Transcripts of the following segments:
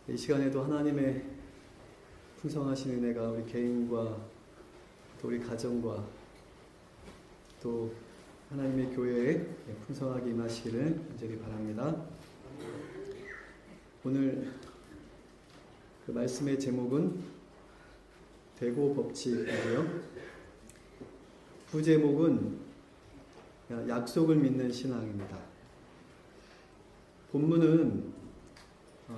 이 시간에도 하나님의 풍성하신 은혜가 우리 개인과 또 우리 가정과 또 하나님의 교회에 풍성하게 임하시기를 간절히 바랍니다. 오늘 그 말씀의 제목은 대고 법칙이고요. 부제목은 약속을 믿는 신앙입니다. 본문은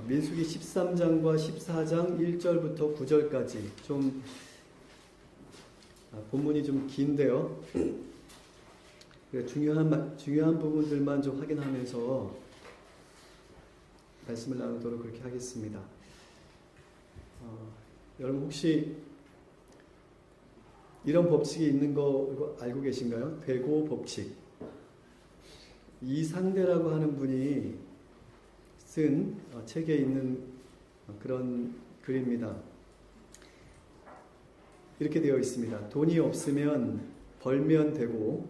민수기 13장과 14장 1절부터 9절까지 좀 본문이 좀 긴데요. 중요한 부분들만 좀 확인하면서 말씀을 나누도록 그렇게 하겠습니다. 여러분 혹시 이런 법칙이 있는 거 알고 계신가요? 대고 법칙. 이상대라고 하는 분이 쓴 책에 있는 그런 글입니다. 이렇게 되어 있습니다. 돈이 없으면 벌면 되고,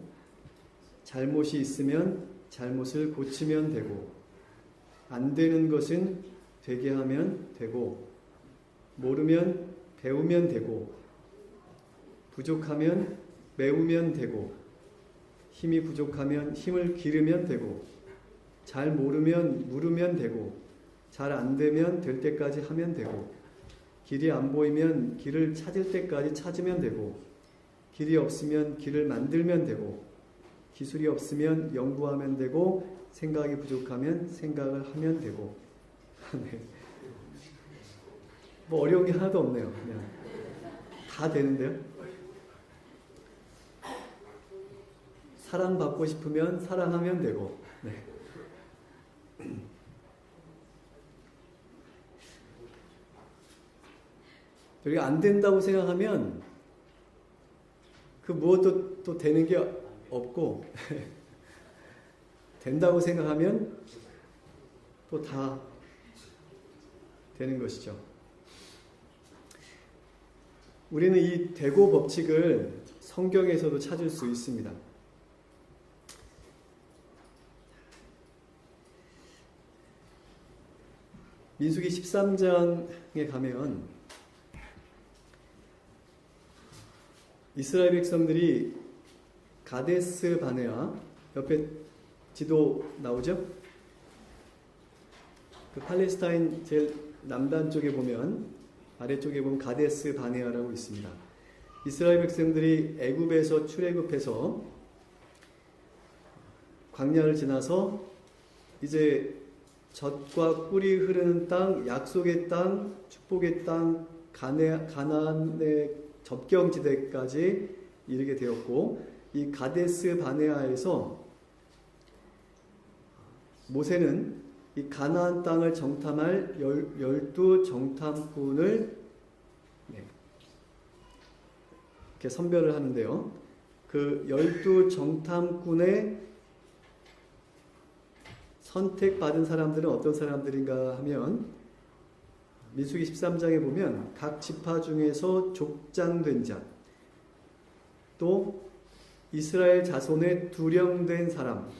잘못이 있으면 잘못을 고치면 되고, 안 되는 것은 되게 하면 되고, 모르면 배우면 되고, 부족하면 메우면 되고, 힘이 부족하면 힘을 기르면 되고, 잘 모르면 물으면 되고, 잘 안 되면 될 때까지 하면 되고, 길이 안 보이면 길을 찾을 때까지 찾으면 되고, 길이 없으면 길을 만들면 되고, 기술이 없으면 연구하면 되고, 생각이 부족하면 생각을 하면 되고. 네. 뭐 어려운 게 하나도 없네요. 그냥 다 되는데요. 사랑받고 싶으면 사랑하면 되고. 네. 여기 안 된다고 생각하면 그 무엇도 또 되는 게 없고 된다고 생각하면 또 다 되는 것이죠. 우리는 이 대고 법칙을 성경에서도 찾을 수 있습니다. 민수기 13장에 가면 이스라엘 백성들이 가데스 바네아, 옆에 지도 나오죠? 그 팔레스타인 제일 남단 쪽에 보면, 아래쪽에 보면 가데스 바네아라고 있습니다. 이스라엘 백성들이 애굽에서 출애굽해서 광야를 지나서 이제 젖과 꿀이 흐르는 땅, 약속의 땅, 축복의 땅, 가나안의 접경지대까지 이르게 되었고, 이 가데스 바네아에서 모세는 이 가나안 땅을 정탐할 12정탐꾼을 이렇게 선별을 하는데요. 그 12정탐꾼의 선택받은 사람들은 어떤 사람들인가 하면, 민수기 13장에 보면 각 지파 중에서 족장된 자, 또 이스라엘 자손의 두령된 사람,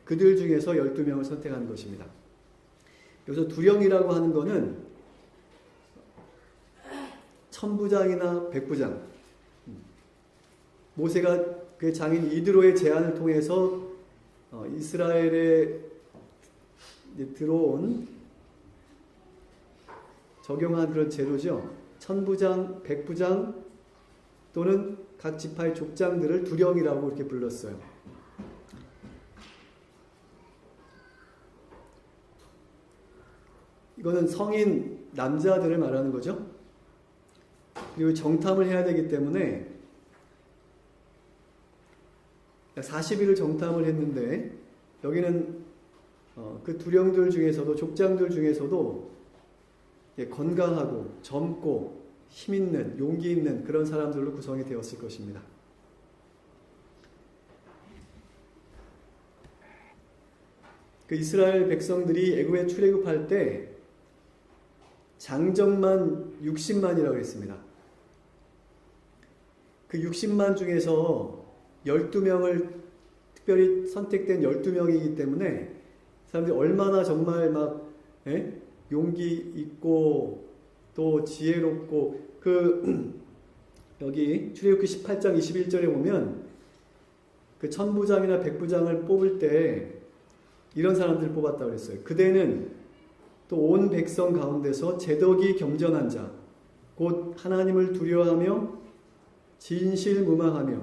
그들 중에서 12명을 선택하는 것입니다. 여기서 두령이라고 하는 것은 천부장이나 백부장, 모세가 그 장인 이드로의 제안을 통해서 이스라엘에 들어온 적용한 그런 제도죠. 천부장, 백부장 또는 각 지파의 족장들을 두령이라고 이렇게 불렀어요. 이거는 성인 남자들을 말하는 거죠. 그리고 정탐을 해야 되기 때문에 40일을 정탐을 했는데, 여기는 그 두령들 중에서도, 족장들 중에서도 건강하고 젊고 힘있는, 용기 있는 그런 사람들로 구성이 되었을 것입니다. 그 이스라엘 백성들이 애굽에 출애굽할 때 장정만 60만이라고 했습니다. 그 60만 중에서 12명을 특별히 선택된 12명이기 때문에 사람들이 얼마나 정말 막 예? 용기 있고 또 지혜롭고 여기 출애굽기 18장 21절에 보면 그 천부장이나 백부장을 뽑을 때 이런 사람들을 뽑았다고 그랬어요. 그대는 또 온 백성 가운데서 제덕이 겸전한 자, 곧 하나님을 두려워하며 진실무망하며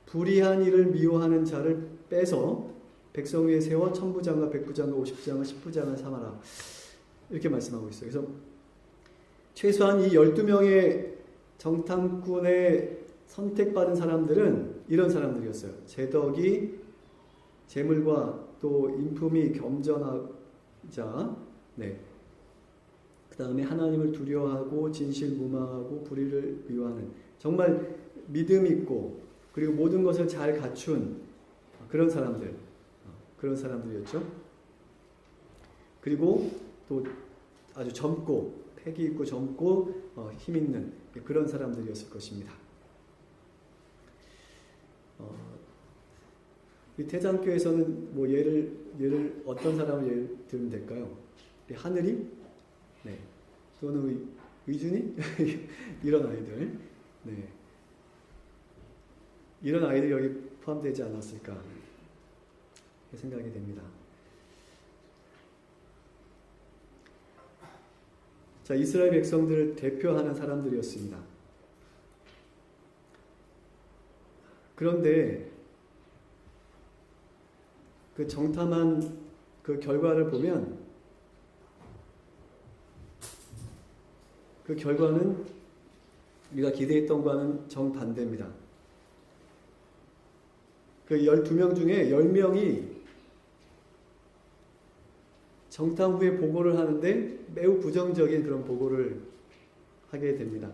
불의한 일을 미워하는 자를 빼서 백성 위에 세워 천부장과 백부장과 50부장과 10부장을 삼아라. 이렇게 말씀하고 있어요. 그래서 최소한 이 12명의 정탐꾼에 선택받은 사람들은 이런 사람들이었어요. 제덕이 재물과 또 인품이 겸전하자, 네. 그 다음에 하나님을 두려워하고 진실무망하고 불의를 미워하는, 정말 믿음 있고 그리고 모든 것을 잘 갖춘 그런 사람들이었죠. 그리고 또 아주 젊고 패기 있고 젊고 힘 있는 그런 사람들이었을 것입니다. 이 태장교에서는 뭐 예를 어떤 사람을 예를 들면 될까요? 하늘이, 네, 또는 의준이 이런 아이들, 네, 이런 아이들이 여기 포함되지 않았을까 생각이 됩니다. 자, 이스라엘 백성들을 대표하는 사람들이었습니다. 그런데 그 정탐한 그 결과를 보면 그 결과는 우리가 기대했던 것과는 정반대입니다. 그 12명 중에 10명이 정탐 후에 보고를 하는데 매우 부정적인 그런 보고를 하게 됩니다.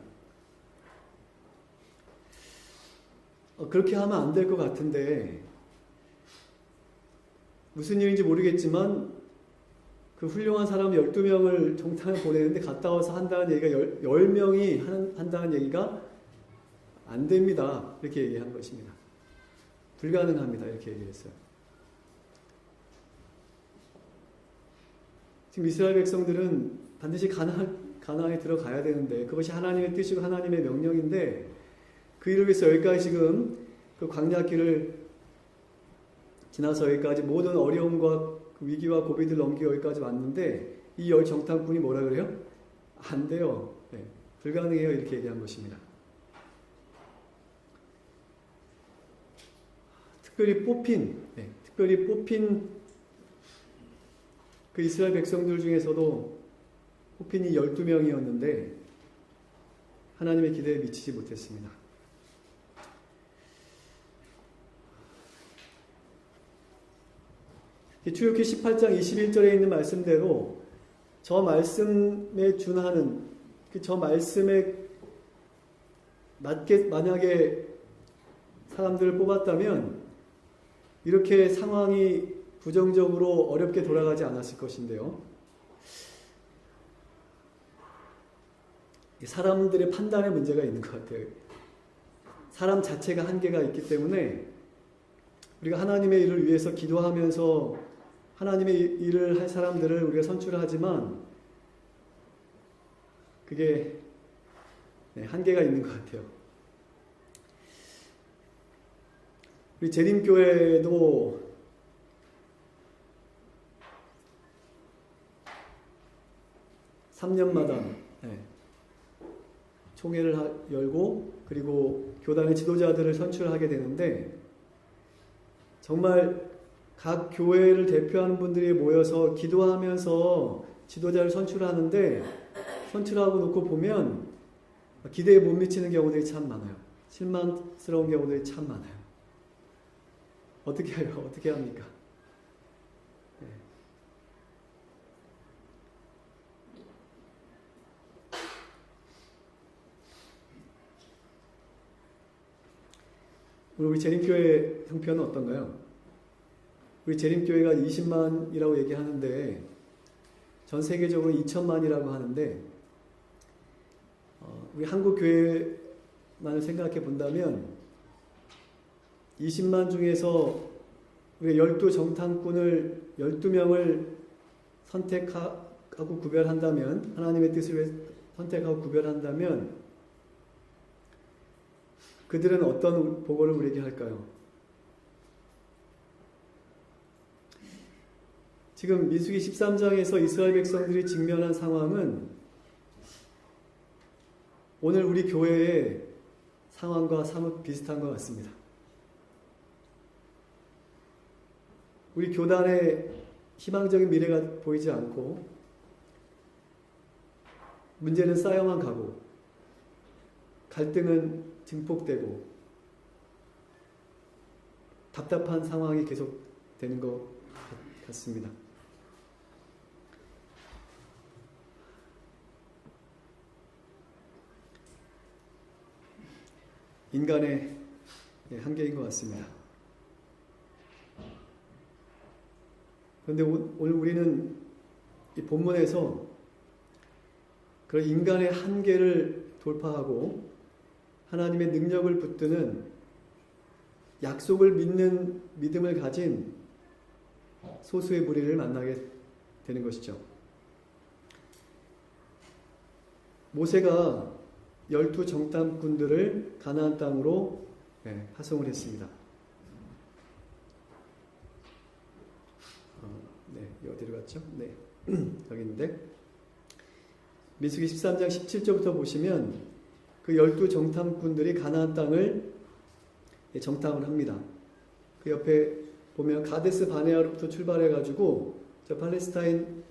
그렇게 하면 안 될 것 같은데 무슨 일인지 모르겠지만 그 훌륭한 사람 12명을 정탐을 보내는데 갔다 와서 한다는 얘기가 10명이 한다는 얘기가 안 됩니다. 이렇게 얘기한 것입니다. 불가능합니다. 이렇게 얘기했어요. 지금 이스라엘 백성들은 반드시 가나안에 들어가야 되는데 그것이 하나님의 뜻이고 하나님의 명령인데 그 일을 위해서 여기까지 지금 그 광야길을 지나서 여기까지 모든 어려움과 위기와 고비들 넘기고 여기까지 왔는데 이 열 정탐꾼이 뭐라 그래요? 안 돼요. 네, 불가능해요. 이렇게 얘기한 것입니다. 특별히 뽑힌 그 이스라엘 백성들 중에서도 뽑힌이 12명이었는데 하나님의 기대에 미치지 못했습니다. 출애굽기 18장 21절에 있는 말씀대로 저 말씀에 준하는 저 말씀에 맞게 만약에 사람들을 뽑았다면 이렇게 상황이 부정적으로 어렵게 돌아가지 않았을 것인데요. 사람들의 판단에 문제가 있는 것 같아요. 사람 자체가 한계가 있기 때문에 우리가 하나님의 일을 위해서 기도하면서 하나님의 일을 할 사람들을 우리가 선출하지만 그게 한계가 있는 것 같아요. 우리 재림교회도 (3년마다) 총회를 열고 그리고 교단의 지도자들을 선출하게 되는데 정말 각 교회를 대표하는 분들이 모여서 기도하면서 지도자를 선출하는데 선출하고 놓고 보면 기대에 못 미치는 경우들이 참 많아요. 실망스러운 경우들이 참 많아요. 어떻게 해요? 어떻게 합니까? 네. 우리 재림교회 형편은 어떤가요? 우리 재림교회가 20만이라고 얘기하는데 전 세계적으로 2천만이라고 하는데 우리 한국 교회만을 생각해 본다면 20만 중에서 우리가 12 정탐꾼을 12명을 선택하고 선택하고 구별한다면, 하나님의 뜻을 선택하고 구별한다면 그들은 어떤 보고를 우리에게 할까요? 지금 민수기 13장에서 이스라엘 백성들이 직면한 상황은 오늘 우리 교회의 상황과 사뭇 비슷한 것 같습니다. 우리 교단의 희망적인 미래가 보이지 않고 문제는 쌓여만 가고 갈등은 증폭되고 답답한 상황이 계속되는 것 같습니다. 인간의 한계인 것 같습니다. 그런데 오늘 우리는 이 본문에서 그런 인간의 한계를 돌파하고 하나님의 능력을 붙드는 약속을 믿는 믿음을 가진 소수의 무리를 만나게 되는 것이죠. 모세가 12 정탐꾼들을 가나안 땅으로 파송을 했습니다. 어디로 갔죠? 네, 여기 있는데 민수기 13장 17절부터 보시면 그 12 정탐꾼들이 가나안 땅을 정탐을 합니다. 그 옆에 보면 가데스 바네아로부터 출발해가지고 저 팔레스타인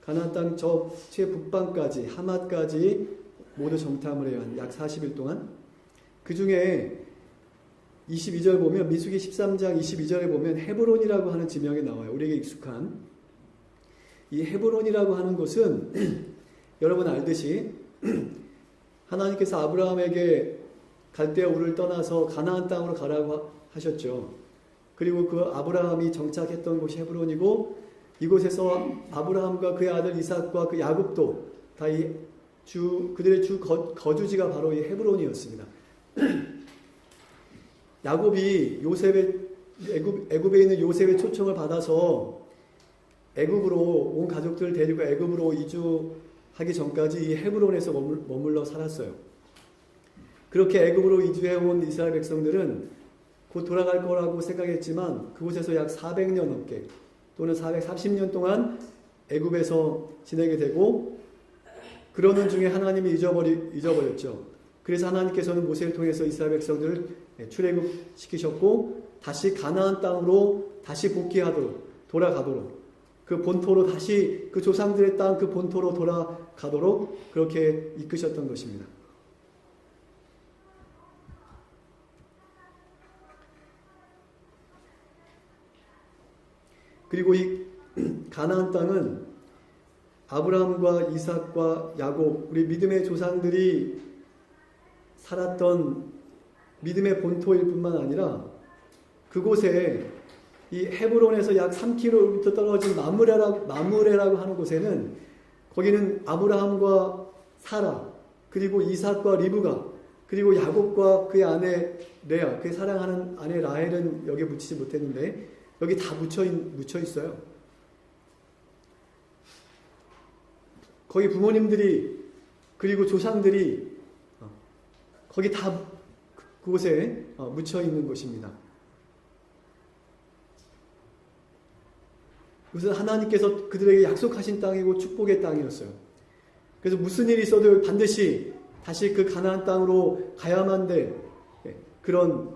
가나안 땅 저 최북방까지 하맛까지 모두 정탐을 해요. 약 40일 동안. 그 중에 22절 보면 민수기 13장 22절에 보면 헤브론이라고 하는 지명이 나와요. 우리에게 익숙한 이 헤브론이라고 하는 곳은 여러분 알듯이 하나님께서 아브라함에게 갈대아 우를 떠나서 가나안 땅으로 가라고 하셨죠. 그리고 그 아브라함이 정착했던 곳이 헤브론이고 이곳에서 아브라함과 그의 아들 이삭과 그 야곱도 다 그들의 주 거주지가 바로 이 헤브론이었습니다. 야곱이 애굽에 있는 요셉의 초청을 받아서 애굽으로 온 가족들을 데리고 애굽으로 이주하기 전까지 이 헤브론에서 머물러 살았어요. 그렇게 애굽으로 이주해온 이스라엘 백성들은 곧 돌아갈 거라고 생각했지만 그곳에서 약 400년 넘게 또는 430년 동안 애굽에서 지내게 되고 그러는 중에 하나님이 잊어버렸죠. 그래서 하나님께서는 모세를 통해서 이스라엘 백성들을 출애굽시키셨고 다시 가나안 땅으로 다시 복귀하도록 돌아가도록 그 본토로 다시 그 조상들의 땅 그 본토로 돌아가도록 그렇게 이끄셨던 것입니다. 그리고 이 가나안 땅은 아브라함과 이삭과 야곱 우리 믿음의 조상들이 살았던 믿음의 본토일 뿐만 아니라 그곳에 이 헤브론에서 약 3km 떨어진 마므레라고 하는 곳에는 거기는 아브라함과 사라 그리고 이삭과 리브가 그리고 야곱과 그의 아내 레아 그의 사랑하는 아내 라헬은 여기에 묻히지 못했는데 여기 다 묻혀 있어요. 거기 부모님들이 그리고 조상들이 거기 다 그곳에 묻혀 있는 곳입니다. 그것은 하나님께서 그들에게 약속하신 땅이고 축복의 땅이었어요. 그래서 무슨 일이 있어도 반드시 다시 그 가나안 땅으로 가야만 될 그런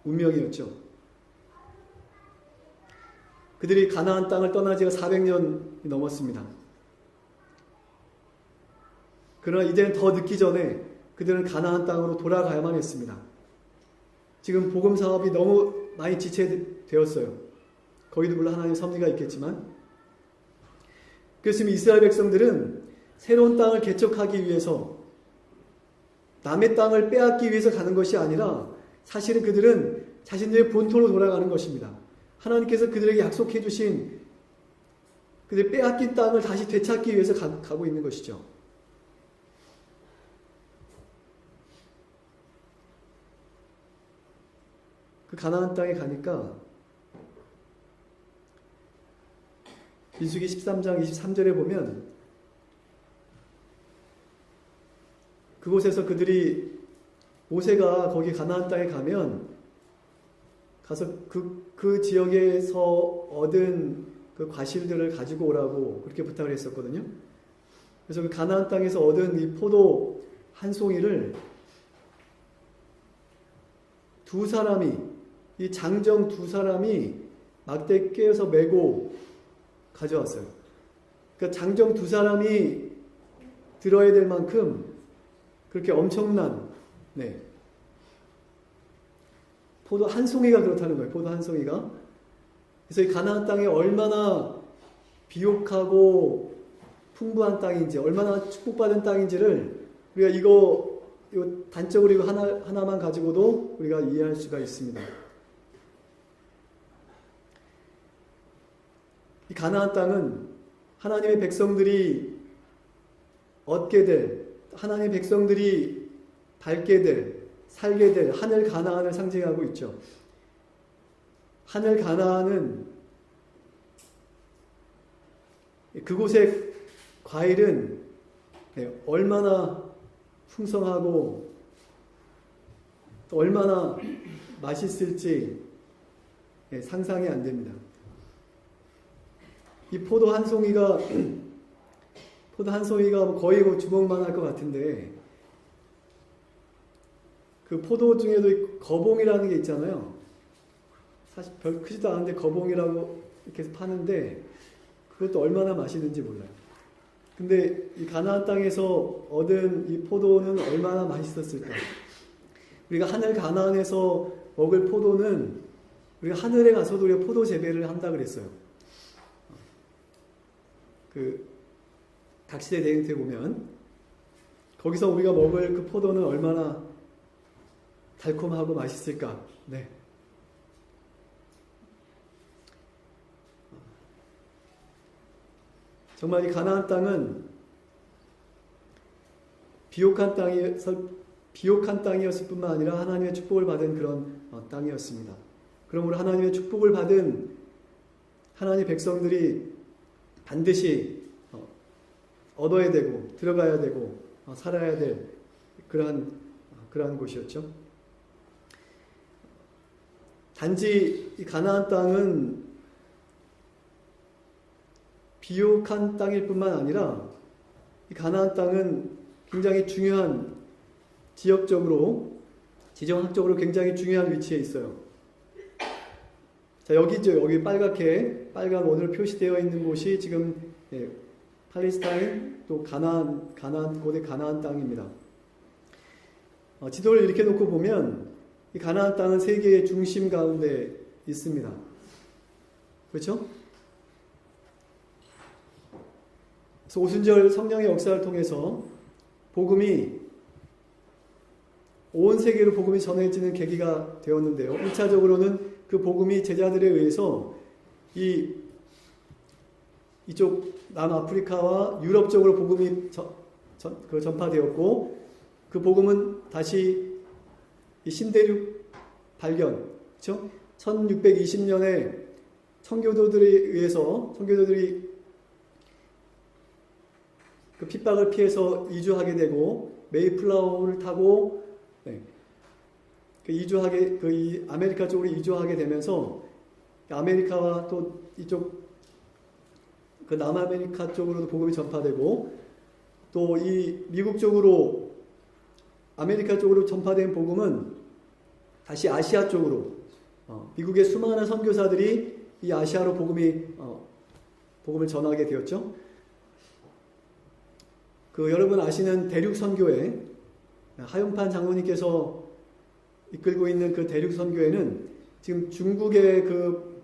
운명이었죠. 그들이 가나안 땅을 떠난 지가 400년이 넘었습니다. 그러나 이제는 더 늦기 전에 그들은 가나안 땅으로 돌아가야만 했습니다. 지금 복음 사업이 너무 많이 지체되었어요. 거기도 물론 하나님의 섭리가 있겠지만 그래서 이스라엘 백성들은 새로운 땅을 개척하기 위해서 남의 땅을 빼앗기 위해서 가는 것이 아니라 사실은 그들은 자신들의 본토로 돌아가는 것입니다. 하나님께서 그들에게 약속해 주신 그들의 빼앗긴 땅을 다시 되찾기 위해서 가고 있는 것이죠. 그 가나안 땅에 가니까 민수기 13장 23절에 보면 그곳에서 그들이 모세가 거기 가나안 땅에 가서 그 지역에서 얻은 그 과실들을 가지고 오라고 그렇게 부탁을 했었거든요. 그래서 그 가나안 땅에서 얻은 이 포도 한 송이를 이 장정 두 사람이 막대에 깨어서 메고 가져왔어요. 그러니까 장정 두 사람이 들어야 될 만큼 그렇게 엄청난, 포도 한 송이가 그렇다는 거예요. 포도 한 송이가. 그래서 이 가나안 땅이 얼마나 비옥하고 풍부한 땅인지, 얼마나 축복받은 땅인지를 우리가 이거 단적으로 이거 하나만 가지고도 우리가 이해할 수가 있습니다. 이 가나안 땅은 하나님의 백성들이 얻게 될, 하나님의 백성들이 밟게 될, 살게 될 하늘 가나안을 상징하고 있죠. 하늘 가나안은 그곳의 과일은 얼마나 풍성하고 또 얼마나 맛있을지 상상이 안 됩니다. 이 포도 한 송이가 거의 주먹만 할 것 같은데, 그 포도 중에도 거봉이라는 게 있잖아요. 사실 별 크지도 않은데 거봉이라고 이렇게 파는데 그것도 얼마나 맛있는지 몰라요. 근데 이 가나안 땅에서 얻은 이 포도는 얼마나 맛있었을까? 우리가 하늘 가나안에서 먹을 포도는 우리가 하늘에 가서도 우리가 포도 재배를 한다 그랬어요. 그 각시대 대행태 보면 거기서 우리가 먹을 그 포도는 얼마나 달콤하고 맛있을까? 네. 정말 이 가나안 땅은 비옥한 땅이었을 뿐만 아니라 하나님의 축복을 받은 그런 땅이었습니다. 그러므로 하나님의 축복을 받은 하나님의 백성들이 반드시 얻어야 되고 들어가야 되고 살아야 될 그러한 곳이었죠. 단지 이 가나안 땅은 비옥한 땅일 뿐만 아니라 이 가나안 땅은 굉장히 중요한 지역적으로, 지정학적으로 굉장히 중요한 위치에 있어요. 자, 여기죠. 여기 빨간 원으로 표시되어 있는 곳이 지금 팔레스타인 또 고대 가나안 땅입니다. 지도를 이렇게 놓고 보면 이 가나안 땅은 세계의 중심 가운데 있습니다. 그렇죠? 그래서 오순절 성령의 역사를 통해서 복음이 온 세계로 복음이 전해지는 계기가 되었는데요. 1차적으로는 그 복음이 제자들에 의해서 이쪽 남아프리카와 유럽 쪽으로 복음이 전파되었고, 그 복음은 다시 이 신대륙 발견, 그렇죠? 1620년에 청교도들이 그 핍박을 피해서 이주하게 되고 메이플라워를 타고 아메리카 쪽으로 이주하게 되면서 아메리카와 또 이쪽 그 남아메리카 쪽으로도 복음이 전파되고, 또 이 미국 쪽으로 아메리카 쪽으로 전파된 복음은 다시 아시아 쪽으로 미국의 수많은 선교사들이 이 아시아로 복음을 전하게 되었죠. 여러분 아시는 대륙 선교회, 하용판 장로님께서 이끌고 있는 그 대륙 선교회는 지금 중국의 그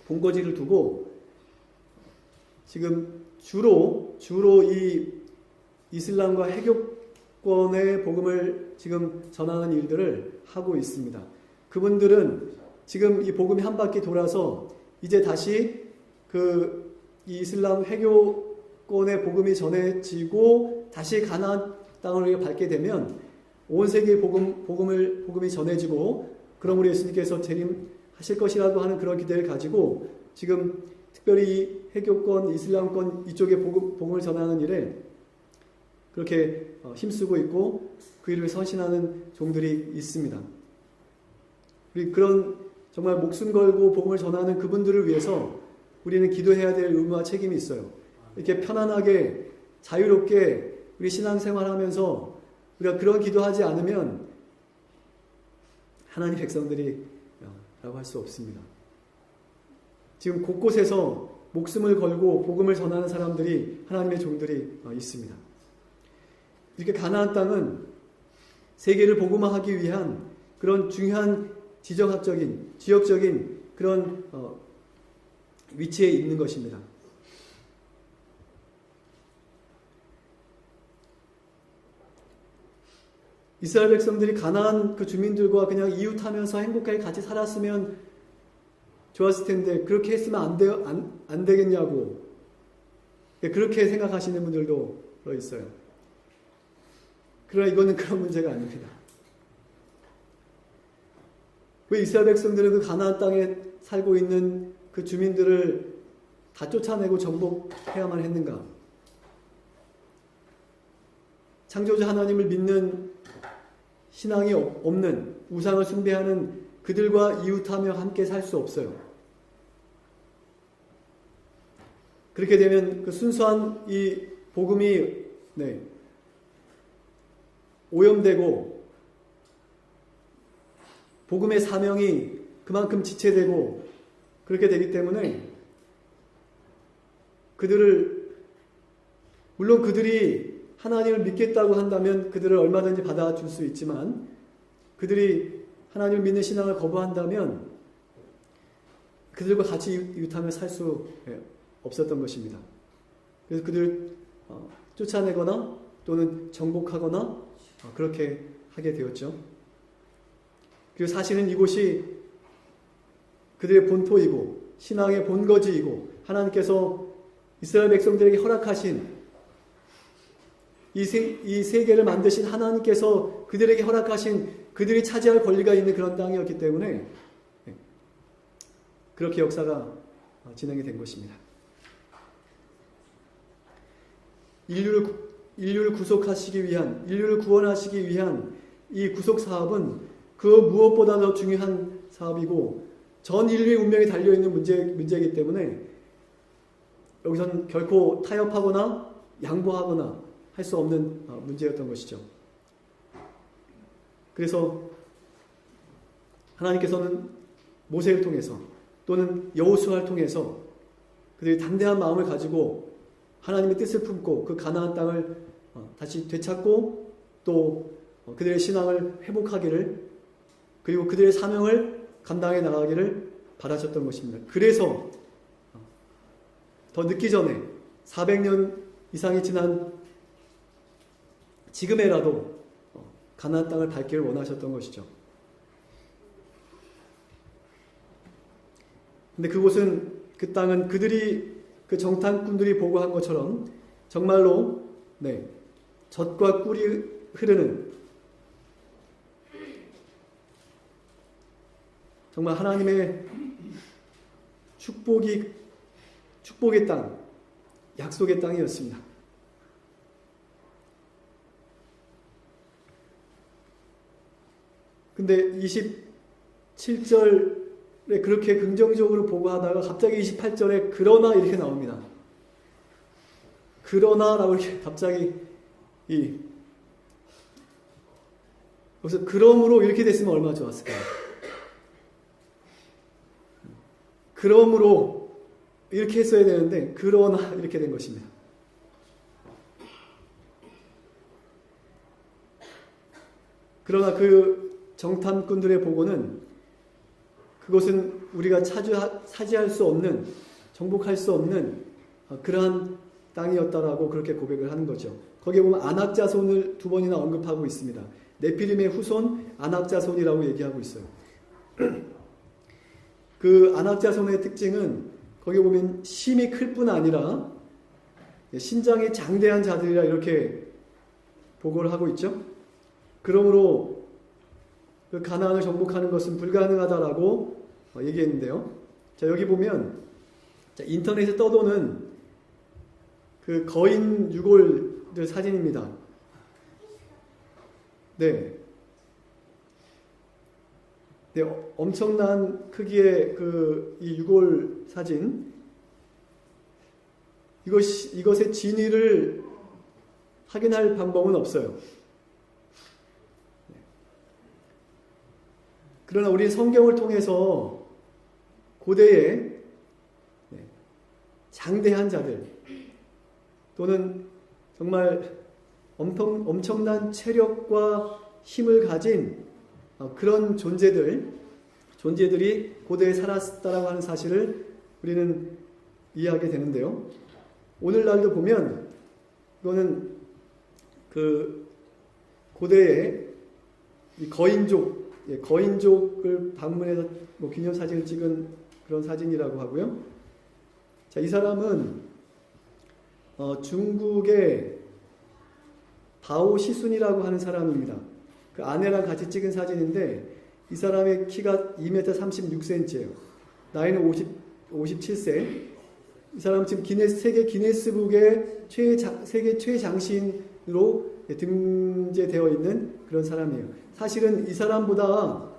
본거지를 두고 지금 주로 이 이슬람과 해교권의 복음을 지금 전하는 일들을 하고 있습니다. 그분들은 지금 이 복음이 한 바퀴 돌아서 이제 다시 이 이슬람 해교권의 복음이 전해지고 다시 가나안 땅을 밟게 되면 온 세계에 복음이 전해지고, 그러므로 예수님께서 재림하실 것이라고 하는 그런 기대를 가지고 지금 특별히 해교권, 이슬람권 이쪽에 복음을 전하는 일에 그렇게 힘쓰고 있고 그 일을 선신하는 종들이 있습니다. 우리 그런 정말 목숨 걸고 복음을 전하는 그분들을 위해서 우리는 기도해야 될 의무와 책임이 있어요. 이렇게 편안하게 자유롭게 우리 신앙생활하면서 우리가 그런 기도하지 않으면 하나님 백성들이 라고 할 수 없습니다. 지금 곳곳에서 목숨을 걸고 복음을 전하는 사람들이 하나님의 종들이 있습니다. 이렇게 가나안 땅은 세계를 복음화하기 위한 그런 중요한 지정학적인 지역적인 그런 위치에 있는 것입니다. 이스라엘 백성들이 가나안 그 주민들과 그냥 이웃하면서 행복하게 같이 살았으면 좋았을 텐데 그렇게 했으면 안 되겠냐고 그렇게 생각하시는 분들도 있어요. 그러나 이거는 그런 문제가 아닙니다. 왜 이스라엘 백성들은 그 가나안 땅에 살고 있는 그 주민들을 다 쫓아내고 정복해야만 했는가? 창조주 하나님을 믿는 신앙이 없는 우상을 숭배하는 그들과 이웃하며 함께 살 수 없어요. 그렇게 되면 그 순수한 이 복음이 오염되고 복음의 사명이 그만큼 지체되고 그렇게 되기 때문에 물론 그들이 하나님을 믿겠다고 한다면 그들을 얼마든지 받아줄 수 있지만 그들이 하나님을 믿는 신앙을 거부한다면 그들과 같이 이웃하며 살 수 없었던 것입니다. 그래서 그들을 쫓아내거나 또는 정복하거나 그렇게 하게 되었죠. 그리고 사실은 이곳이 그들의 본토이고 신앙의 본거지이고 하나님께서 이스라엘 백성들에게 허락하신 이 세계를 만드신 하나님께서 그들에게 허락하신 그들이 차지할 권리가 있는 그런 땅이었기 때문에 그렇게 역사가 진행이 된 것입니다. 인류를 구속하시기 위한, 인류를 구원하시기 위한 이 구속 사업은 그 무엇보다도 중요한 사업이고 전 인류의 운명이 달려있는 문제이기 때문에 여기서는 결코 타협하거나 양보하거나 할 수 없는 문제였던 것이죠. 그래서 하나님께서는 모세를 통해서 또는 여호수아를 통해서 그들이 담대한 마음을 가지고 하나님의 뜻을 품고 그 가나안 땅을 다시 되찾고 또 그들의 신앙을 회복하기를 그리고 그들의 사명을 감당해 나가기를 바라셨던 것입니다. 그래서 더 늦기 전에 400년 이상이 지난 지금에라도 가나안 땅을 밟기를 원하셨던 것이죠. 근데 그 땅은 그들이 그 정탐꾼들이 보고한 것처럼 정말로 젖과 꿀이 흐르는 정말 하나님의 축복의 땅, 약속의 땅이었습니다. 근데 27절에 그렇게 긍정적으로 보고하다가 갑자기 28절에 그러나 이렇게 나옵니다. 그러나라고 이렇게 갑자기 그래서 그러므로 이렇게 됐으면 얼마나 좋았을까요? 그러므로 이렇게 했어야 되는데 그러나 이렇게 된 것입니다. 그러나 그 정탐꾼들의 보고는 그것은 우리가 차지할 수 없는 정복할 수 없는 그러한 땅이었다라고 그렇게 고백을 하는 거죠. 거기에 보면 아낙 자손을 두 번이나 언급하고 있습니다. 네피림의 후손 아낙 자손이라고 얘기하고 있어요. 그 아낙 자손의 특징은 거기에 보면 힘이 클 뿐 아니라 신장이 장대한 자들이라 이렇게 보고를 하고 있죠. 그러므로 그 가나안을 정복하는 것은 불가능하다라고 얘기했는데요. 자, 여기 보면 자, 인터넷에 떠도는 그 거인 유골들 사진입니다. 네. 네, 엄청난 크기의 이 유골 사진. 이것의 진위를 확인할 방법은 없어요. 그러나 우리 성경을 통해서 고대의 장대한 자들 또는 정말 엄청난 체력과 힘을 가진 그런 존재들이 고대에 살았다라고 하는 사실을 우리는 이해하게 되는데요. 오늘날도 보면 이거는 그 고대의 이 거인족을 방문해서 기념사진을 찍은 그런 사진이라고 하고요. 자, 이 사람은 중국의 바오 시순이라고 하는 사람입니다. 그 아내랑 같이 찍은 사진인데 이 사람의 키가 2m 36cm예요. 나이는 57세. 이 사람은 지금 세계 기네스북의 세계 최장신으로 등재되어 있는 그런 사람이에요. 사실은 이 사람보다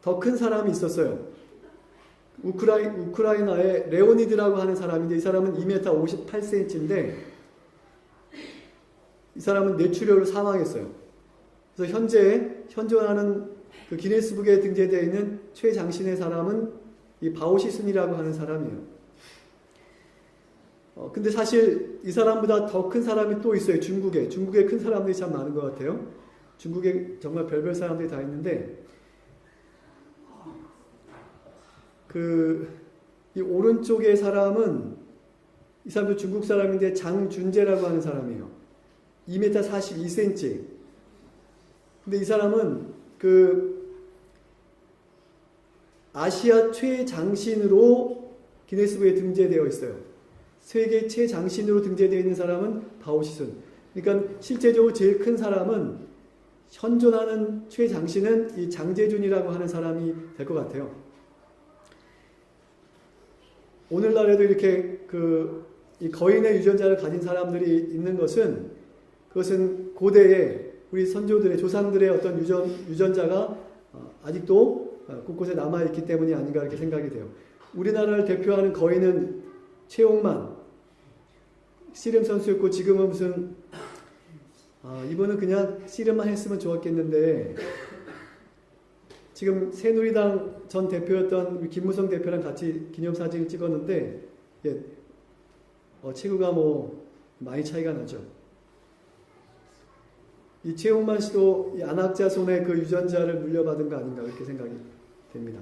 더 큰 사람이 있었어요. 우크라이나의 레오니드라고 하는 사람인데 이 사람은 2m 58cm인데 이 사람은 뇌출혈로 사망했어요. 그래서 현존하는 그 기네스북에 등재되어 있는 최장신의 사람은 이 바오시순이라고 하는 사람이에요. 근데 사실 이 사람보다 더 큰 사람이 또 있어요. 중국에 큰 사람들이 참 많은 것 같아요. 중국에 정말 별별 사람들이 다 있는데 이 오른쪽의 사람은 이 사람도 중국 사람인데 장준재라고 하는 사람이에요. 2m 42cm. 근데 이 사람은 아시아 최장신으로 기네스북에 등재되어 있어요. 세계 최장신으로 등재되어 있는 사람은 바오시순. 그러니까 실제적으로 제일 큰 사람은 현존하는 최장신은 이 장제준이라고 하는 사람이 될 것 같아요. 오늘날에도 이렇게 이 거인의 유전자를 가진 사람들이 있는 그것은 고대에 우리 선조들의 조상들의 어떤 유전자가 아직도 곳곳에 남아있기 때문이 아닌가 이렇게 생각이 돼요. 우리나라를 대표하는 거인은 최홍만 씨름 선수였고 지금은 이분은 그냥 씨름만 했으면 좋았겠는데 지금 새누리당 전 대표였던 우리 김무성 대표랑 같이 기념사진을 찍었는데 체구가 많이 차이가 나죠. 이 최홍만 씨도 이 안악자손의 그 유전자를 물려받은 거 아닌가 이렇게 생각이 됩니다.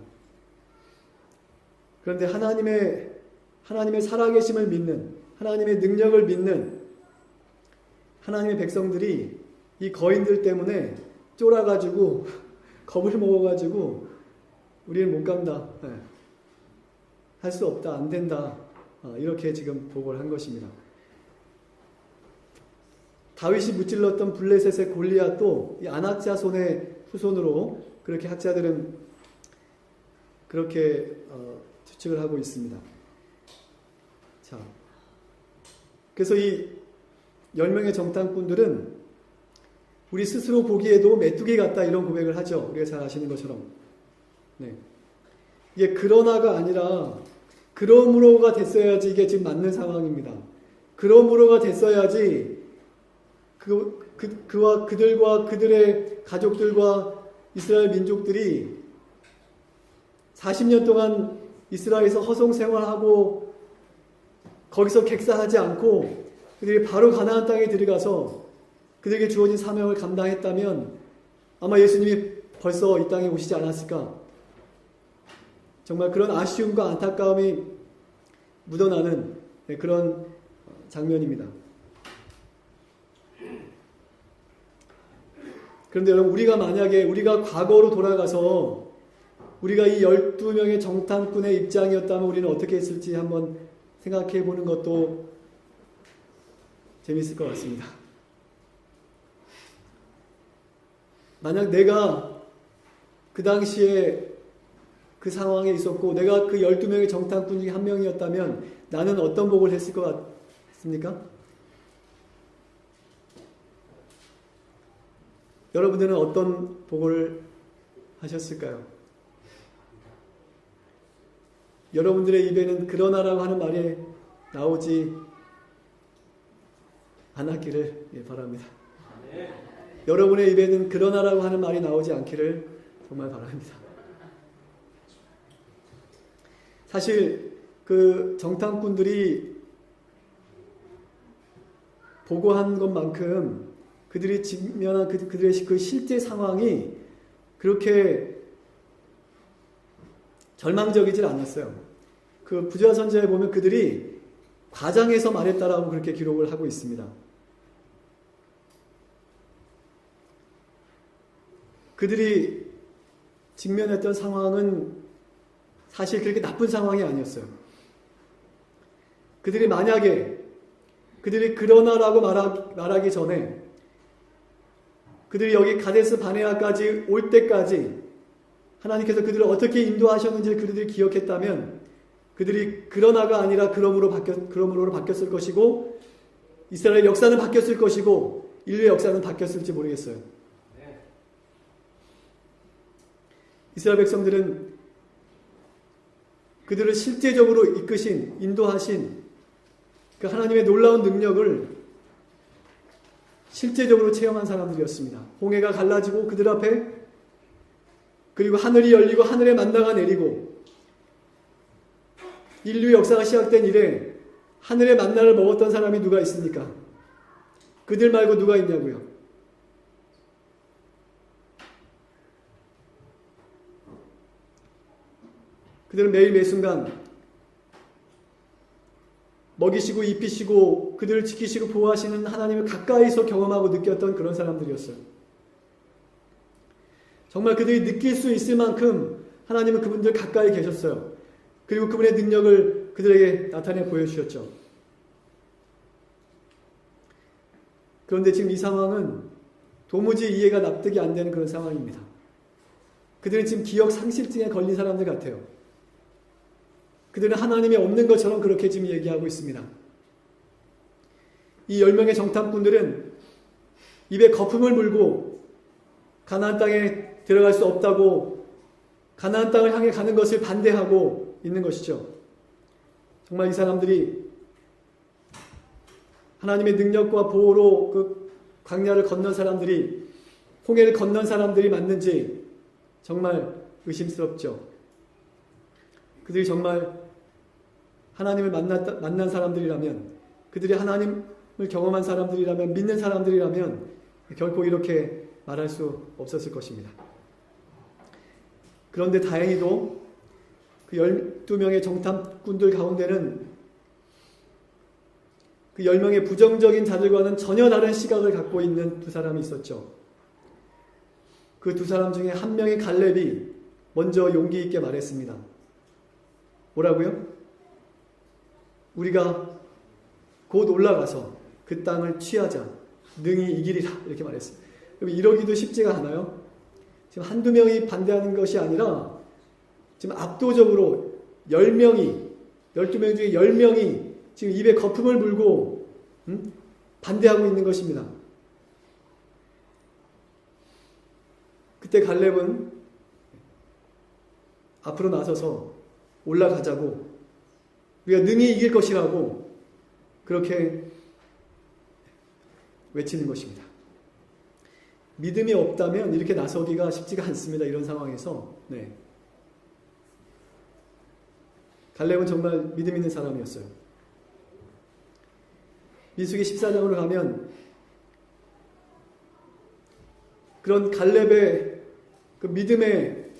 그런데 하나님의 살아계심을 믿는, 하나님의 능력을 믿는 하나님의 백성들이 이 거인들 때문에 쫄아가지고 겁을 먹어가지고 우리는 못 간다, 할 수 없다, 안 된다, 이렇게 지금 보고를 한 것입니다. 다윗이 무찔렀던 블레셋의 골리앗도 이 안악자손의 후손으로 그렇게 학자들은 그렇게 추측을 하고 있습니다. 자, 그래서 이 10명의 정탐꾼들은 우리 스스로 보기에도 메뚜기 같다 이런 고백을 하죠. 우리가 잘 아시는 것처럼. 네. 이게 그러나가 아니라 그러므로가 됐어야지 이게 지금 맞는 상황입니다. 그러므로가 됐어야지 그와 그들과 그들의 가족들과 이스라엘 민족들이 40년 동안 이스라엘에서 허송 생활하고 거기서 객사하지 않고 그들이 바로 가나안 땅에 들어가서 그들에게 주어진 사명을 감당했다면 아마 예수님이 벌써 이 땅에 오시지 않았을까. 정말 그런 아쉬움과 안타까움이 묻어나는 그런 장면입니다. 그런데 여러분, 우리가 과거로 돌아가서 우리가 이 12명의 정탐꾼의 입장이었다면 우리는 어떻게 했을지 한번 생각해 보는 것도 재미있을 것 같습니다. 만약 내가 그 당시에 그 상황에 있었고 내가 그 12명의 정탐꾼 중에 한 명이었다면 나는 어떤 복을 했을 것 같습니까? 여러분들은 어떤 복을 하셨을까요? 여러분들의 입에는 그러나라고 하는 말이 나오지 않았기를 바랍니다. 여러분의 입에는 그러나라고 하는 말이 나오지 않기를 정말 바랍니다. 사실 그 정탐꾼들이 보고한 것만큼 그들이 직면한 그들의 그 실제 상황이 그렇게 절망적이질 않았어요. 그 부자 선지자에 보면 그들이 과장해서 말했다라고 그렇게 기록을 하고 있습니다. 그들이 직면했던 상황은 사실 그렇게 나쁜 상황이 아니었어요. 그들이 만약에 그들이 그러나라고 말하기 전에 그들이 여기 가데스 바네아까지 올 때까지 하나님께서 그들을 어떻게 인도하셨는지를 그들이 기억했다면 그들이 그러나가 아니라 그러므로로 바뀌었을 것이고 이스라엘 역사는 바뀌었을 것이고 인류의 역사는 바뀌었을지 모르겠어요. 이스라엘 백성들은 그들을 실제적으로 이끄신, 인도하신 그 하나님의 놀라운 능력을 실제적으로 체험한 사람들이었습니다. 홍해가 갈라지고 그들 앞에 그리고 하늘이 열리고 하늘의 만나가 내리고 인류 역사가 시작된 이래 하늘의 만나를 먹었던 사람이 누가 있습니까? 그들 말고 누가 있냐고요? 그들은 매일 매순간 먹이시고 입히시고 그들을 지키시고 보호하시는 하나님을 가까이서 경험하고 느꼈던 그런 사람들이었어요. 정말 그들이 느낄 수 있을 만큼 하나님은 그분들 가까이 계셨어요. 그리고 그분의 능력을 그들에게 나타내 보여주셨죠. 그런데 지금 이 상황은 도무지 이해가 납득이 안 되는 그런 상황입니다. 그들은 지금 기억 상실증에 걸린 사람들 같아요. 그들은 하나님이 없는 것처럼 그렇게 지금 얘기하고 있습니다. 이 10명의 정탐꾼들은 입에 거품을 물고 가나안 땅에 들어갈 수 없다고 가나안 땅을 향해 가는 것을 반대하고 있는 것이죠. 정말 이 사람들이 하나님의 능력과 보호로 그 광야를 건넌 사람들이 홍해를 건넌 사람들이 맞는지 정말 의심스럽죠. 그들이 정말 하나님을 만난 사람들이라면 그들이 하나님을 경험한 사람들이라면 믿는 사람들이라면 결코 이렇게 말할 수 없었을 것입니다. 그런데 다행히도 그 12명의 정탐꾼들 가운데는 그 10명의 부정적인 자들과는 전혀 다른 시각을 갖고 있는 두 사람이 있었죠. 그 두 사람 중에 한 명의 갈렙이 먼저 용기 있게 말했습니다. 뭐라고요? 우리가 곧 올라가서 그 땅을 취하자. 능히 이기리라. 이렇게 말했습니다. 이러기도 쉽지가 않아요. 지금 한두 명이 반대하는 것이 아니라 지금 압도적으로 10명이 12명 중에 10명이 지금 입에 거품을 물고 반대하고 있는 것입니다. 그때 갈렙은 앞으로 나서서 올라가자고 우리가 능히 이길 것이라고 그렇게 외치는 것입니다. 믿음이 없다면 이렇게 나서기가 쉽지가 않습니다. 이런 상황에서. 네. 갈렙은 정말 믿음 있는 사람이었어요. 민수기 14장으로 가면 그런 갈렙의 그 믿음의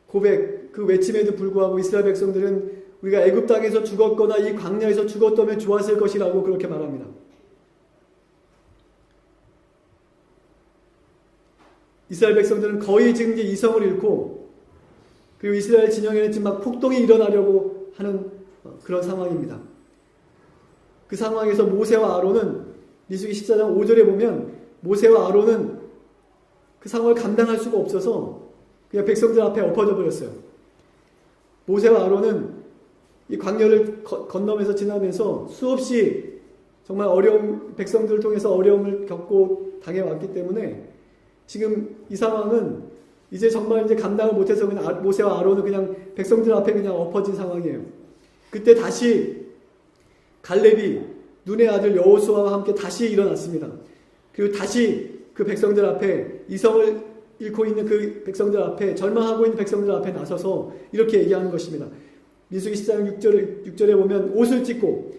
고백, 그 외침에도 불구하고 이스라엘 백성들은 우리가 애굽 땅에서 죽었거나 이 광야에서 죽었다면 좋았을 것이라고 그렇게 말합니다. 이스라엘 백성들은 거의 지금 이제 이성을 잃고 그리고 이스라엘 진영에는 지금 막 폭동이 일어나려고 하는 그런 상황입니다. 그 상황에서 모세와 아론은 민수기 14장 5절에 보면 모세와 아론은 그 상황을 감당할 수가 없어서 그냥 백성들 앞에 엎어져 버렸어요. 모세와 아론은 이 광야를 건너면서 지나면서 수없이 정말 백성들을 통해서 어려움을 겪고 당해왔기 때문에 지금 이 상황은 이제 정말 이제 감당을 못해서 그냥 모세와 아론은 그냥 백성들 앞에 그냥 엎어진 상황이에요. 그때 다시 갈렙이 눈의 아들 여호수아와 함께 다시 일어났습니다. 그리고 다시 그 백성들 앞에, 이성을 잃고 있는 그 백성들 앞에, 절망하고 있는 백성들 앞에 나서서 이렇게 얘기하는 것입니다. 민수기 14장 6절에 보면 옷을 찢고,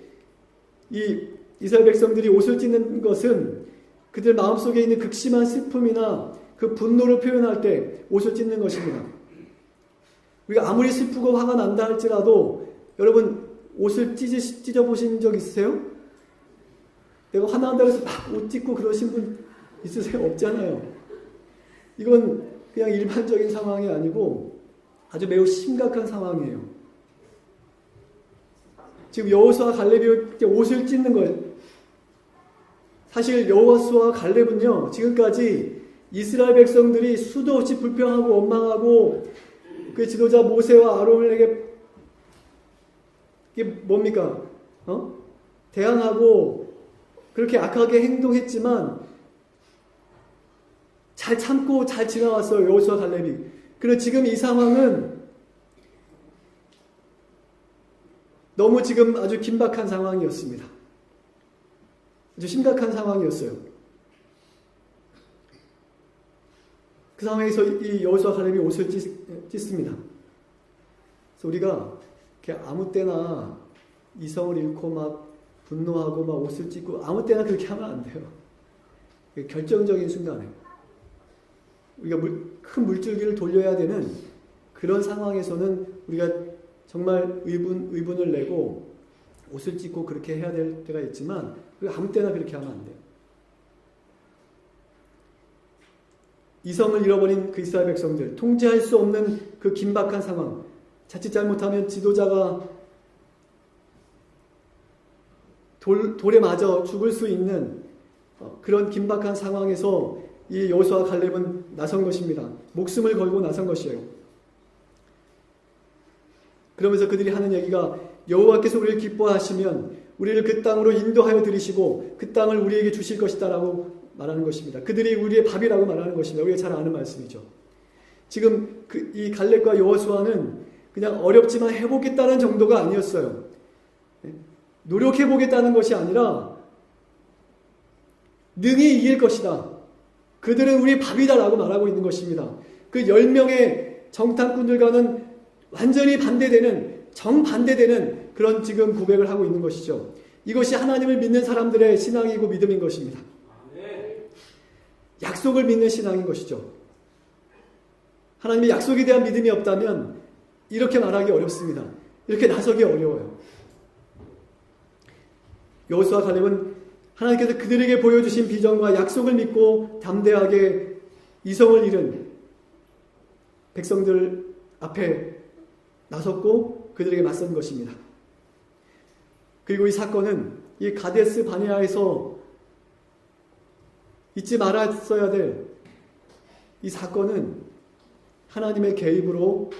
이 이스라엘 백성들이 옷을 찢는 것은 그들 마음속에 있는 극심한 슬픔이나 그 분노를 표현할 때 옷을 찢는 것입니다. 우리가 아무리 슬프고 화가 난다 할지라도 여러분 옷을 찢어보신 적 있으세요? 내가 화난다고 해서 막 옷 찢고 그러신 분 있으세요? 없잖아요. 이건 그냥 일반적인 상황이 아니고 아주 매우 심각한 상황이에요. 지금 여호수아와 갈렙이 옷을 찢는 거예요. 사실 여호수아와 갈렙은요, 지금까지 이스라엘 백성들이 수도 없이 불평하고 원망하고 그 지도자 모세와 아론에게 이게 뭡니까? 대항하고 그렇게 악하게 행동했지만 잘 참고 잘 지나왔어요. 여호수아 갈렙이. 그런데 지금 이 상황은 너무 지금 아주 긴박한 상황이었습니다. 아주 심각한 상황이었어요. 그 상황에서 이 여호수아 갈렙이 옷을 찢습니다. 그래서 우리가 이렇게 아무 때나 이성을 잃고 막 분노하고 막 옷을 찢고 아무 때나 그렇게 하면 안 돼요. 결정적인 순간에 우리가 큰 물줄기를 돌려야 되는 그런 상황에서는 우리가 정말 의분을 내고 옷을 찢고 그렇게 해야 될 때가 있지만 아무 때나 그렇게 하면 안 돼요. 이성을 잃어버린 그 이스라엘 백성들, 통제할 수 없는 그 긴박한 상황, 자칫 잘못하면 지도자가 돌에 맞아 죽을 수 있는 그런 긴박한 상황에서 이 여호수아와 갈렙은 나선 것입니다. 목숨을 걸고 나선 것이에요. 그러면서 그들이 하는 얘기가 여호와께서 우리를 기뻐하시면 우리를 그 땅으로 인도하여 들이시고 그 땅을 우리에게 주실 것이다라고 말하는 것입니다. 그들이 우리의 밥이라고 말하는 것입니다. 우리가 잘 아는 말씀이죠. 지금 이 갈렙과 여호수아는 그냥 어렵지만 해보겠다는 정도가 아니었어요. 노력해보겠다는 것이 아니라 능히 이길 것이다. 그들은 우리의 밥이다라고 말하고 있는 것입니다. 그 10명의 정탐꾼들과는 완전히 반대되는, 정반대되는 그런 지금 고백을 하고 있는 것이죠. 이것이 하나님을 믿는 사람들의 신앙이고 믿음인 것입니다. 약속을 믿는 신앙인 것이죠. 하나님의 약속에 대한 믿음이 없다면 이렇게 말하기 어렵습니다. 이렇게 나서기 어려워요. 여호수아 갈렙은 하나님께서 그들에게 보여주신 비전과 약속을 믿고 담대하게 이성을 잃은 백성들 앞에 나섰고 그들에게 맞선 것입니다. 그리고 이 사건은 이 가데스 바네아에서 잊지 말았어야 될 이 사건은 하나님의 개입으로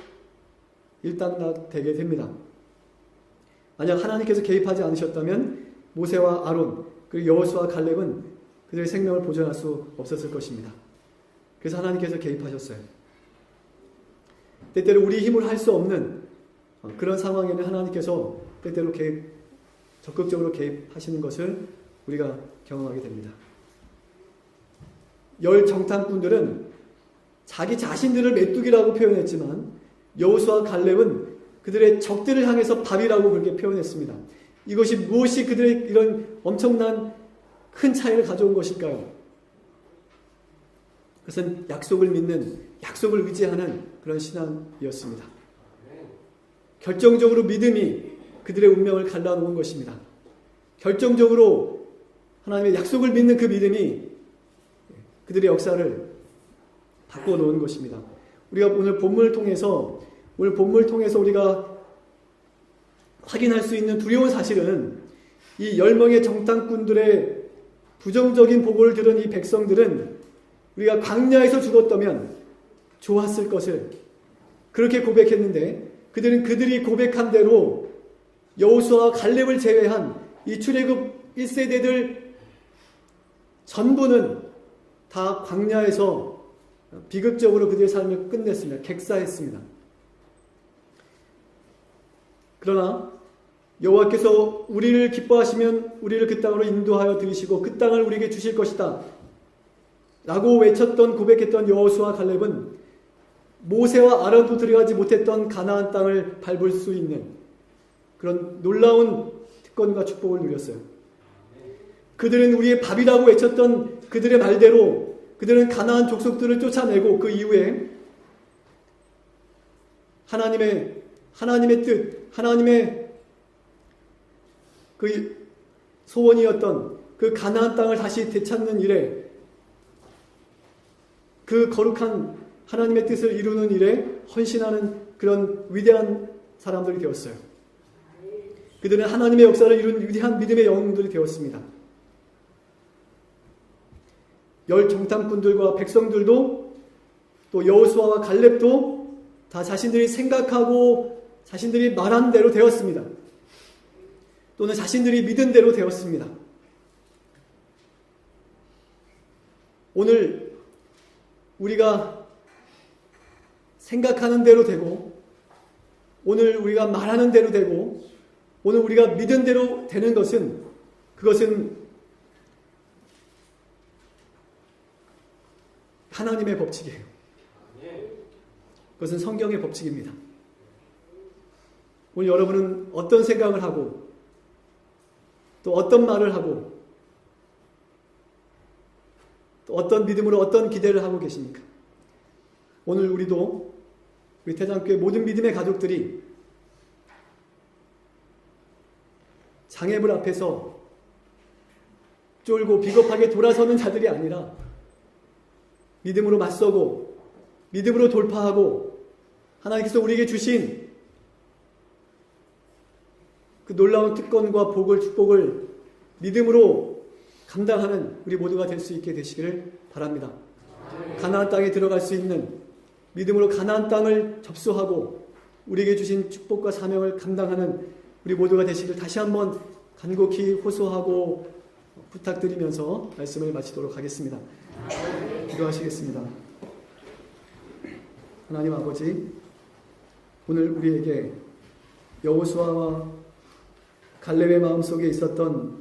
일단락되게 됩니다. 만약 하나님께서 개입하지 않으셨다면 모세와 아론 그리고 여호수아 갈렙은 그들의 생명을 보존할 수 없었을 것입니다. 그래서 하나님께서 개입하셨어요. 때때로 우리 힘으로 할 수 없는 그런 상황에는 하나님께서 때때로 적극적으로 개입하시는 것을 우리가 경험하게 됩니다. 10 정탐꾼들은 자기 자신들을 메뚜기라고 표현했지만 여호수아 갈렙은 그들의 적들을 향해서 밥이라고 그렇게 표현했습니다. 이것이 무엇이 그들의 이런 엄청난 큰 차이를 가져온 것일까요? 그것은 약속을 믿는, 약속을 의지하는 그런 신앙이었습니다. 결정적으로 믿음이 그들의 운명을 갈라놓은 것입니다. 결정적으로 하나님의 약속을 믿는 그 믿음이 그들의 역사를 바꿔놓은 것입니다. 우리가 오늘 본문을 통해서 우리가 확인할 수 있는 두려운 사실은 이 10명의 정탐꾼들의 부정적인 보고를 들은 이 백성들은 우리가 광야에서 죽었다면 좋았을 것을 그렇게 고백했는데 그들이 고백한 대로 여호수아와 갈렙을 제외한 이 출애굽 1세대들 전부는 다 광야에서 비극적으로 그들의 삶을 끝냈습니다. 객사했습니다. 그러나 여호와께서 우리를 기뻐하시면 우리를 그 땅으로 인도하여 들이시고 그 땅을 우리에게 주실 것이다 라고 외쳤던 고백했던 여호수아 갈렙은 모세와 아론도 들어가지 못했던 가나안 땅을 밟을 수 있는 그런 놀라운 특권과 축복을 누렸어요. 그들은 우리의 밥이라고 외쳤던 그들의 말대로 그들은 가나안 족속들을 쫓아내고 그 이후에 하나님의 뜻, 하나님의 그 소원이었던 그 가나안 땅을 다시 되찾는 일에 그 거룩한 하나님의 뜻을 이루는 일에 헌신하는 그런 위대한 사람들이 되었어요. 그들은 하나님의 역사를 이룬 위대한 믿음의 영웅들이 되었습니다. 열 정탐꾼들과 백성들도 또 여호수아와 갈렙도 다 자신들이 생각하고 자신들이 말한 대로 되었습니다. 또는 자신들이 믿은 대로 되었습니다. 오늘 우리가 생각하는 대로 되고 오늘 우리가 말하는 대로 되고 오늘 우리가 믿은 대로 되는 것은 그것은 하나님의 법칙이에요. 그것은 성경의 법칙입니다. 오늘 여러분은 어떤 생각을 하고 또 어떤 말을 하고 또 어떤 믿음으로 어떤 기대를 하고 계십니까? 오늘 우리도 우리 태장교회 모든 믿음의 가족들이 장애물 앞에서 쫄고 비겁하게 돌아서는 자들이 아니라 믿음으로 맞서고 믿음으로 돌파하고 하나님께서 우리에게 주신 그 놀라운 특권과 복을 축복을 믿음으로 감당하는 우리 모두가 될 수 있게 되시기를 바랍니다. 가나안 땅에 들어갈 수 있는 믿음으로 가나안 땅을 접수하고 우리에게 주신 축복과 사명을 감당하는 우리 모두가 되시길 다시 한번 간곡히 호소하고 부탁드리면서 말씀을 마치도록 하겠습니다. 기도하시겠습니다. 하나님 아버지, 오늘 우리에게 여호수아와 갈렙의 마음속에 있었던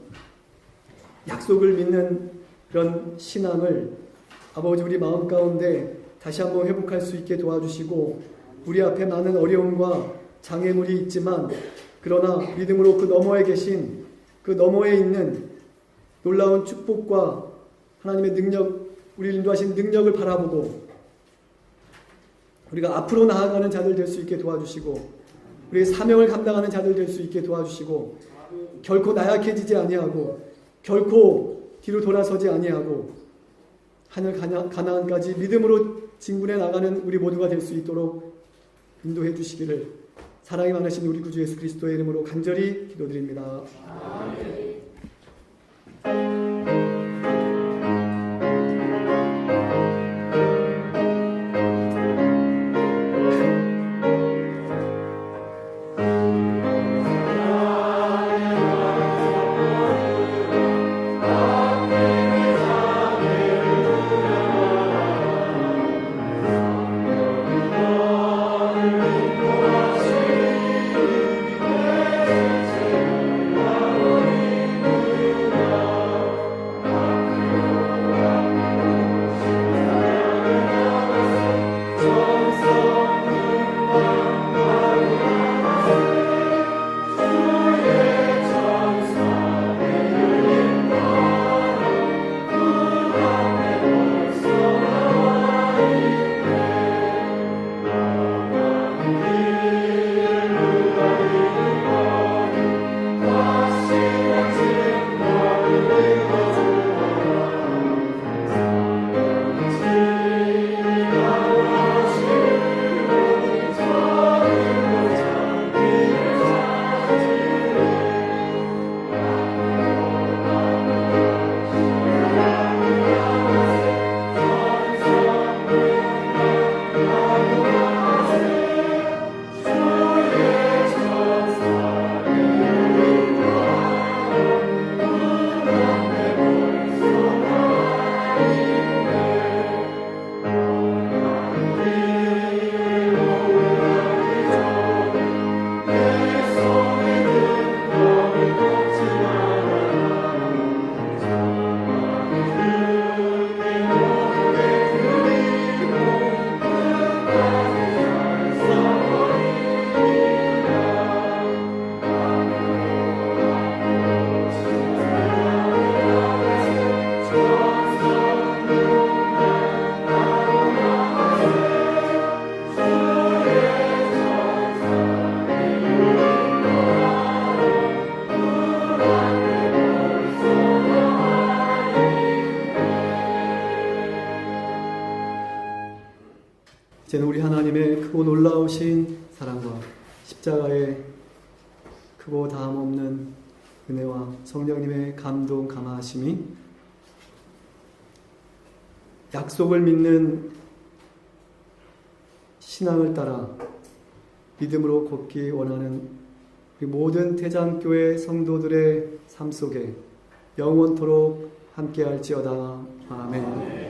약속을 믿는 그런 신앙을 아버지 우리 마음 가운데 다시 한번 회복할 수 있게 도와주시고 우리 앞에 많은 어려움과 장애물이 있지만 그러나 믿음으로 그 너머에 계신 그 너머에 있는 놀라운 축복과 하나님의 능력, 우리를 인도하신 능력을 바라보고 우리가 앞으로 나아가는 자들 될 수 있게 도와주시고 우리의 사명을 감당하는 자들 될 수 있게 도와주시고 결코 나약해지지 아니하고 결코 뒤로 돌아서지 아니하고 하늘 가나안까지 믿음으로 진군해 나가는 우리 모두가 될 수 있도록 인도해 주시기를 사랑이 많으신 우리 구주 예수 그리스도의 이름으로 간절히 기도드립니다. 크고 놀라우신 사랑과 십자가의 크고 다함없는 은혜와 성령님의 감동 감화하심이 약속을 믿는 신앙을 따라 믿음으로 걷기 원하는 우리 모든 태장교회 성도들의 삶 속에 영원토록 함께할지어다. 아멘.